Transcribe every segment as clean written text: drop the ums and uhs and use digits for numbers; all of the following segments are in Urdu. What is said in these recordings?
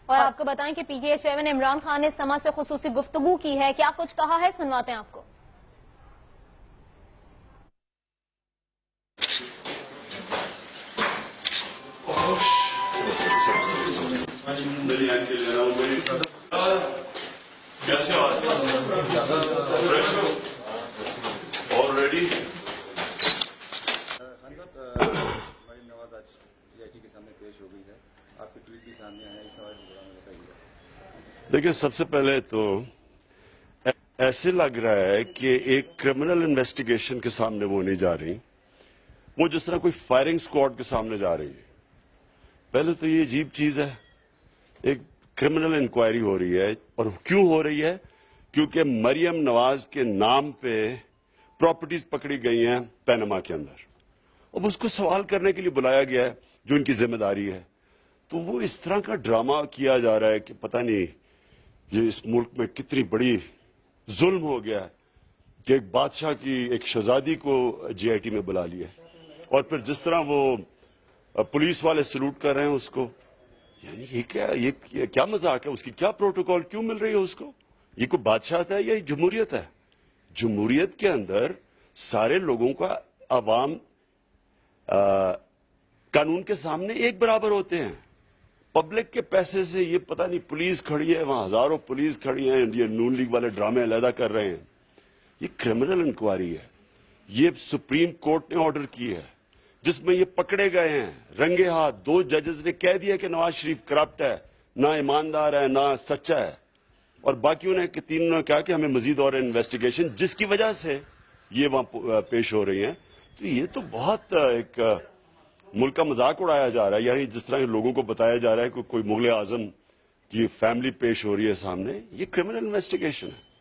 اور آپ کو بتائیں کہ P T I chairman Imran Khan نے سما سے خصوصی گفتگو کی ہے، کیا کچھ کہا ہے، سنواتے ہیں آپ کو۔ کیسے آلریڈی مریم نواز آج پی آئی ٹی کے سامنے پیش ہو گئی ہے، آپ کے ٹویٹ بھی سامنے آیا، اس حوالے سے بڑا مجھے بتائیے۔ دیکھیں، سب سے پہلے تو ایسے لگ رہا ہے کہ ایک کرمنل انویسٹیگیشن کے سامنے وہ نہیں جا رہی، وہ جس طرح کوئی فائرنگ سکواڈ کے سامنے جا رہی ہے۔ پہلے تو یہ عجیب چیز ہے، ایک کرمنل انکوائری ہو رہی ہے، اور کیوں ہو رہی ہے؟ کیونکہ مریم نواز کے نام پہ پراپرٹیز پکڑی گئی ہیں پینما کے اندر، اب اس کو سوال کرنے کے لیے بلایا گیا ہے جو ان کی ذمہ داری ہے۔ تو وہ اس طرح کا ڈرامہ کیا جا رہا ہے کہ پتہ نہیں یہ اس ملک میں کتنی بڑی ظلم ہو گیا ہے کہ ایک بادشاہ کی ایک شہزادی کو جی آئی ٹی میں بلا لیا ہے، اور پھر جس طرح وہ پولیس والے سلوٹ کر رہے ہیں اس کو، یعنی یہ کیا مذاق ہے؟ اس کی کیا پروٹوکول کیوں مل رہی ہے اس کو؟ یہ کوئی بادشاہ ہے یا یہ جمہوریت ہے؟ جمہوریت کے اندر سارے لوگوں کا عوام قانون کے سامنے ایک برابر ہوتے ہیں۔ پبلک کے پیسے سے یہ پتہ نہیں پولیس کھڑی ہے، وہاں ہزاروں پولیس کھڑی ہیں، یہ نون لیگ والے ڈرامے علیحدہ کر رہے ہیں۔ یہ کرمنل انکوائری ہے، یہ سپریم کورٹ نے آرڈر کی ہے، جس میں یہ پکڑے گئے ہیں رنگے ہاتھ۔ 2 ججز نے کہہ دیا کہ نواز شریف کرپٹ ہے، نہ ایماندار ہے، نہ سچا ہے، اور باقیوں نے کہ 3 نے کہا کہ ہمیں مزید اور انویسٹیگیشن، جس کی وجہ سے یہ وہاں پیش ہو رہی ہیں۔ تو یہ تو بہت ایک ملک کا مذاق اڑایا جا رہا ہے، یعنی جس طرح لوگوں کو بتایا جا رہا ہے کہ کوئی مغل اعظم کی فیملی پیش ہو رہی ہے سامنے، یہ کرمنل انویسٹیگیشن ہے۔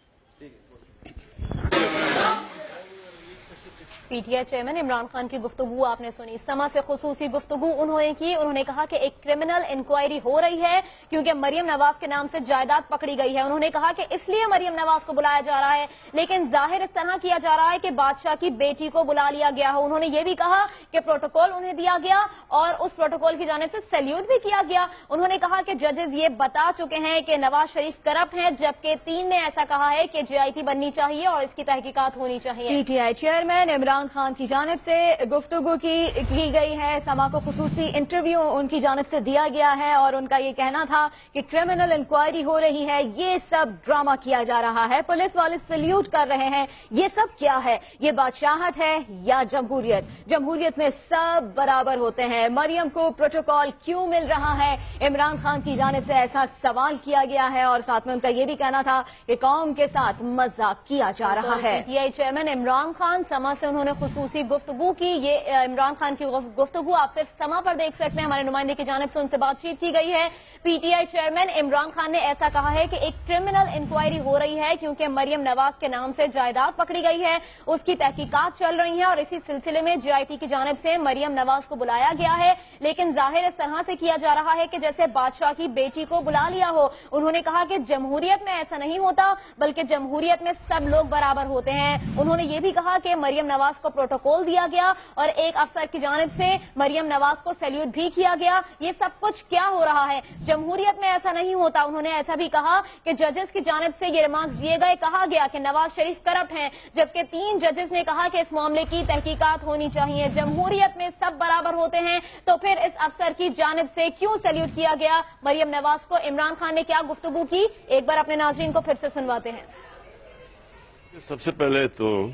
P T I chairman Imran Khan کی گفتگو آپ نے سنی، سما سے خصوصی گفتگو انہوں نے کی۔ انہوں نے کہا کہ ایک کرمنل انکوائری ہو رہی ہے کیونکہ مریم نواز کے نام سے جائیداد پکڑی گئی ہے۔ انہوں نے کہا کہ اس لیے مریم نواز کو بلایا جا رہا ہے، لیکن ظاہر اس طرح کیا جا رہا ہے کہ بادشاہ کی بیٹی کو بلا لیا گیا ہو۔ انہوں نے یہ بھی کہا کہ پروٹوکول انہیں دیا گیا اور اس پروٹوکول کی جانب سے سیلیوٹ بھی کیا گیا۔ انہوں نے کہا کہ ججز یہ بتا چکے ہیں کہ نواز شریف کرپٹ ہیں، جبکہ 3 نے ایسا کہا ہے کہ جے آئی ٹی بننی چاہیے اور اس کی تحقیقات ہونی چاہیے۔ P T I chairman Imran Khan کی جانب سے گفتگو کی گئی ہے، سما کو خصوصی انٹرویو ان کی جانب سے دیا گیا ہے، اور ان کا یہ کہنا تھا کہ کرمنل انکوائری ہو رہی ہے، یہ سب ڈرامہ کیا جا رہا ہے، پولیس والے سلیوٹ کر رہے ہیں۔ یہ سب کیا ہے؟ یہ بادشاہت ہے یا جمہوریت؟ جمہوریت میں سب برابر ہوتے ہیں۔ مریم کو پروٹوکول کیوں مل رہا ہے؟ عمران خان کی جانب سے ایسا سوال کیا گیا ہے، اور ساتھ میں ان کا یہ بھی کہنا تھا کہ قوم کے ساتھ مذاق کیا جا رہا ہے۔ P T I chairman Imran Khan, سما سے انہوں نے خصوصی گفتگو کی۔ یہ عمران خان کی گفتگو آپ صرف سما پر دیکھ سکتے ہیں، ہمارے نمائندے کی جانب سے ان سے بات چیت کی گئی ہے۔ P T I chairman Imran Khan نے ایسا کہا ہے کہ ایک کرمنل انکوائری ہو رہی ہے کیونکہ مریم نواز کے نام سے جائیداد پکڑی گئی ہے، اس کی تحقیقات چل رہی ہیں، اور اسی سلسلے میں جے آئی ٹی کی جانب سے مریم نواز کو بلایا گیا ہے، لیکن ظاہر اس طرح سے کیا جا رہا ہے کہ جیسے بادشاہ کی بیٹی کو بلا لیا ہو۔ انہوں نے کہا کہ جمہوریت میں ایسا نہیں ہوتا، بلکہ جمہوریت میں سب لوگ برابر ہوتے ہیں۔ انہوں نے یہ بھی کہا کہ مریم نواز کو پروٹوکول دیا گیا اور ایک افسر کی جانب سے مریم نواز کو سیلیوٹ بھی کیا گیا۔ یہ سب کچھ کیا ہو رہا ہے؟ جمہوریت میں ایسا نہیں ہوتا۔ انہوں نے ایسا بھی کہا کہ ججز کی جانب سے یہ ریمارکس دیے گئے، کہا گیا کہ نواز شریف کرپٹ ہیں، جبکہ 3 ججز نے کہا کہ اس معاملے کی تحقیقات ہونی چاہیے۔ جمہوریت میں سب برابر ہوتے ہیں، تو پھر اس افسر کی جانب سے کیوں سیلیوٹ کیا گیا مریم نواز کو؟ عمران خان نے کیا گفتگو کی، ایک بار اپنے ناظرین کو پھر سے سنواتے ہیں۔ سب سے پہلے تو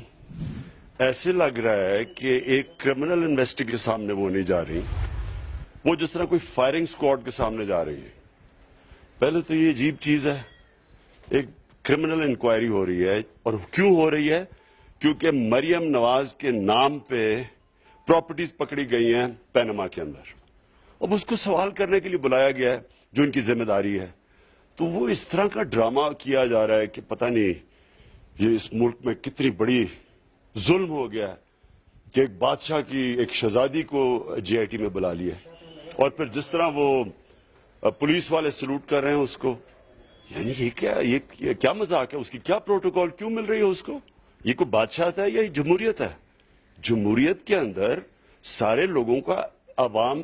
ایسے لگ رہا ہے کہ ایک کرمنل انویسٹیگیشن کے سامنے وہ نہیں جا رہی، وہ جس طرح کوئی فائرنگ سکواڈ کے سامنے جا رہی ہے۔ پہلے تو یہ عجیب چیز ہے، ایک کرمنل انکوائری ہو رہی ہے، اور کیوں ہو رہی ہے؟ کیونکہ مریم نواز کے نام پہ پراپرٹیز پکڑی گئی ہیں پینما کے اندر، اب اس کو سوال کرنے کے لیے بلایا گیا ہے جو ان کی ذمہ داری ہے۔ تو وہ اس طرح کا ڈرامہ کیا جا رہا ہے کہ پتہ نہیں یہ اس ملک میں کتنی بڑی ظلم ہو گیا ہے کہ ایک بادشاہ کی ایک شہزادی کو جے آئی ٹی میں بلا لیا ہے، اور پھر جس طرح وہ پولیس والے سلوٹ کر رہے ہیں اس کو، یعنی یہ کیا مذاق ہے؟ اس کی کیا پروٹوکول کیوں مل رہی ہے اس کو؟ یہ کوئی بادشاہت ہے یا یہ جمہوریت ہے؟ جمہوریت کے اندر سارے لوگوں کا عوام